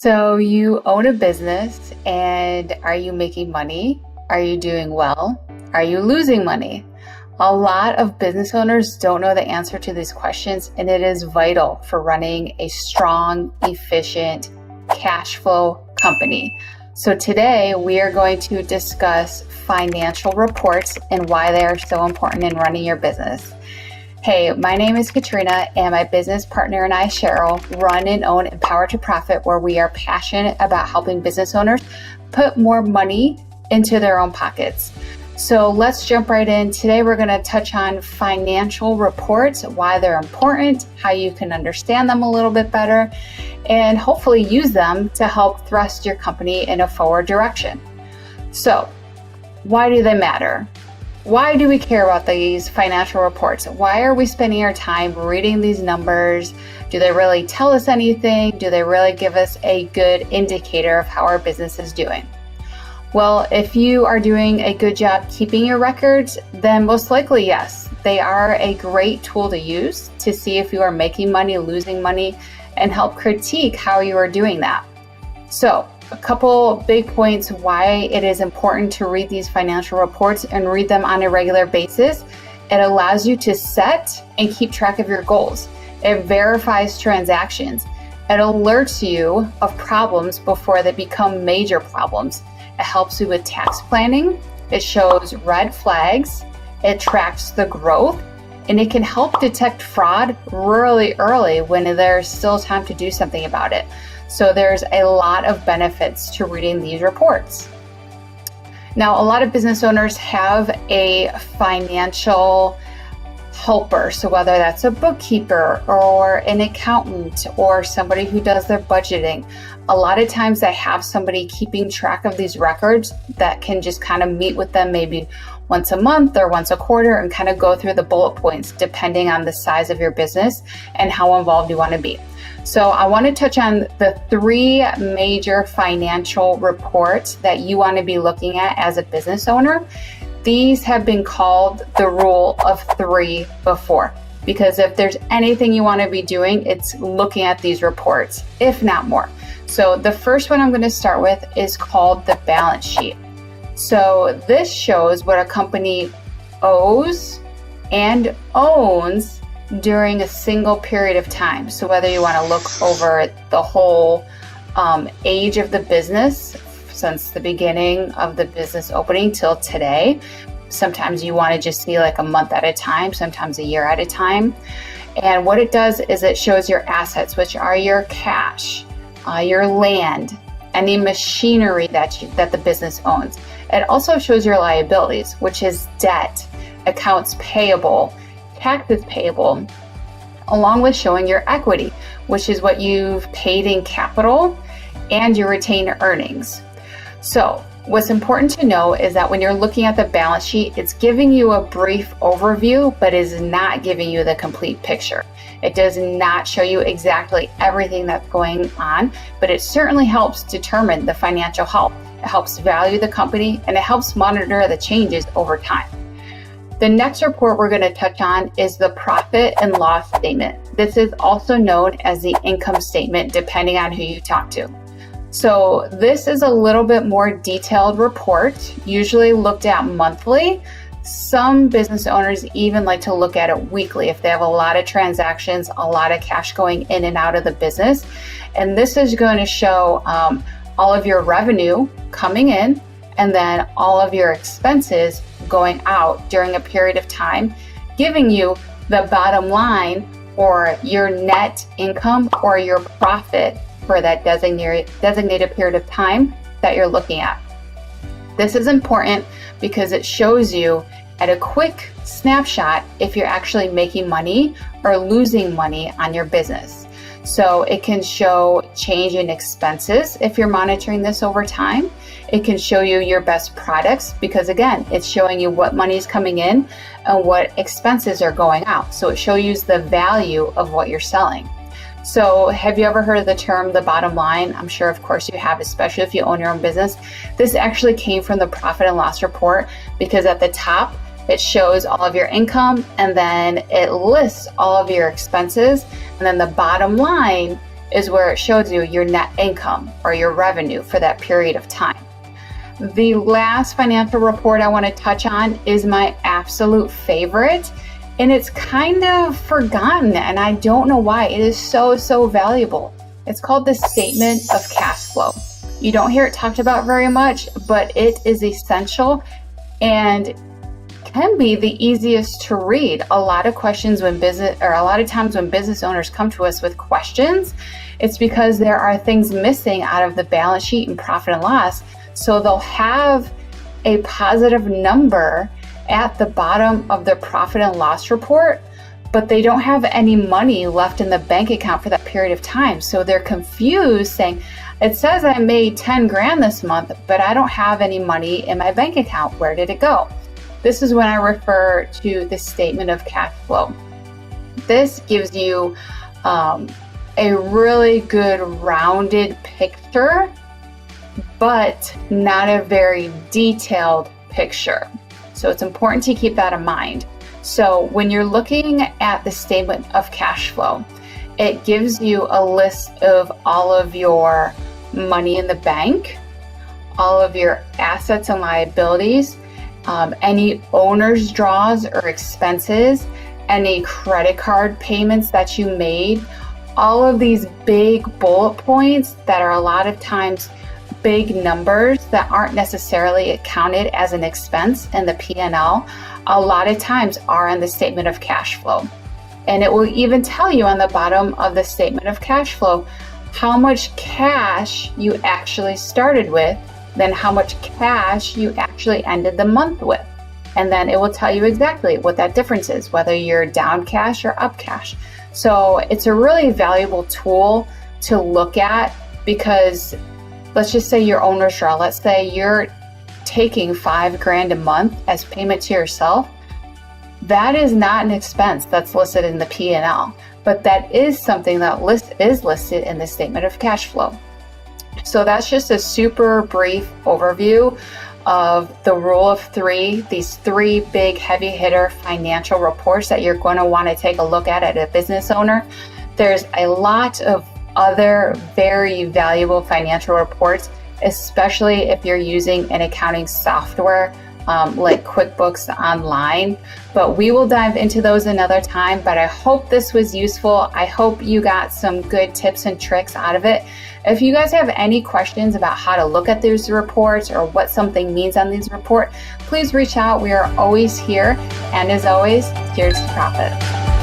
So you own a business, and are you making money? Are you doing well? Are you losing money? A lot of business owners don't know the answer to these questions, and it is vital for running a strong, efficient, cash flow company. So today we are going to discuss financial reports and why they are so important in running your business. Hey, my name is Katrina, and my business partner and I, Cheryl, run and own Empower to Profit, where we are passionate about helping business owners put more money into their own pockets. So let's jump right in. Today, we're going to touch on financial reports, why they're important, how you can understand them a little bit better, and hopefully use them to help thrust your company in a forward direction. So, why do they matter? Why do we care about these financial reports? Why are we spending our time reading these numbers? Do they really tell us anything? Do they really give us a good indicator of how our business is doing? Well, if you are doing a good job keeping your records, then most likely, yes. They are a great tool to use to see if you are making money, losing money, and help critique how you are doing that. So, a couple big points why it is important to read these financial reports and read them on a regular basis. It allows you to set and keep track of your goals. It verifies transactions. It alerts you of problems before they become major problems. It helps you with tax planning. It shows red flags. It tracks the growth, and it can help detect fraud really early when there's still time to do something about it. So there's a lot of benefits to reading these reports. Now, a lot of business owners have a financial helper. So whether that's a bookkeeper or an accountant or somebody who does their budgeting, a lot of times they have somebody keeping track of these records that can just kind of meet with them maybe once a month or once a quarter and kind of go through the bullet points depending on the size of your business and how involved you want to be. So I want to touch on the three major financial reports that you want to be looking at as a business owner. These have been called the rule of three before, because if there's anything you want to be doing, it's looking at these reports, if not more. So the first one I'm going to start with is called the balance sheet. So this shows what a company owes and owns during a single period of time. So whether you want to look over the whole age of the business since the beginning of the business opening till today, sometimes you want to just see like a month at a time, sometimes a year at a time. And what it does is it shows your assets, which are your cash, your land, any machinery that the business owns. It also shows your liabilities, which is debt, accounts payable, taxes payable, along with showing your equity, which is what you've paid in capital and your retained earnings. So what's important to know is that when you're looking at the balance sheet, it's giving you a brief overview, but is not giving you the complete picture. It does not show you exactly everything that's going on, but it certainly helps determine the financial health. It helps value the company, and it helps monitor the changes over time. The next report we're going to touch on is the profit and loss statement. This is also known as the income statement, depending on who you talk to. So this is a little bit more detailed report, usually looked at monthly. Some business owners even like to look at it weekly if they have a lot of transactions, a lot of cash going in and out of the business. And this is going to show all of your revenue coming in and then all of your expenses going out during a period of time, giving you the bottom line or your net income or your profit for that designated period of time that you're looking at. This is important because it shows you at a quick snapshot if you're actually making money or losing money on your business. So it can show change in expenses if you're monitoring this over time. It can show you your best products because, again, it's showing you what money is coming in and what expenses are going out. So it shows you the value of what you're selling. So have you ever heard of the term the bottom line? I'm sure, of course, you have, especially if you own your own business. This actually came from the profit and loss report because at the top, it shows all of your income and then it lists all of your expenses. And then the bottom line is where it shows you your net income or your revenue for that period of time. The last financial report I want to touch on is my absolute favorite, and it's kind of forgotten, and I don't know why. It is so valuable. It's called the statement of cash flow. You don't hear it talked about very much, but it is essential and can be the easiest to read. A lot of times when business owners come to us with questions, it's because there are things missing out of the balance sheet and profit and loss. So they'll have a positive number at the bottom of their profit and loss report, but they don't have any money left in the bank account for that period of time. So they're confused, saying, it says I made 10 grand this month, but I don't have any money in my bank account. Where did it go? This is when I refer to the statement of cash flow. This gives you a really good rounded picture, but not a very detailed picture. So it's important to keep that in mind. So when you're looking at the statement of cash flow, it gives you a list of all of your money in the bank, all of your assets and liabilities, any owner's draws or expenses, any credit card payments that you made, all of these big bullet points that are a lot of times big numbers that aren't necessarily accounted as an expense in the P&L, a lot of times are in the statement of cash flow. And it will even tell you on the bottom of the statement of cash flow how much cash you actually started with, then how much cash you actually ended the month with. And then it will tell you exactly what that difference is, whether you're down cash or up cash. So it's a really valuable tool to look at, because let's just say your owner's draw, let's say you're taking $5,000 a month as payment to yourself. That is not an expense that's listed in the P&L, but that is something that is listed in the statement of cash flow. So that's just a super brief overview of the rule of three, these three big heavy hitter financial reports that you're going to want to take a look at a business owner. There's a lot of other very valuable financial reports, especially if you're using an accounting software like QuickBooks Online, but we will dive into those another time. But I hope this was useful. I hope you got some good tips and tricks out of it. If you guys have any questions about how to look at these reports or what something means on these reports, please reach out. We are always here. And as always, cheers to profit.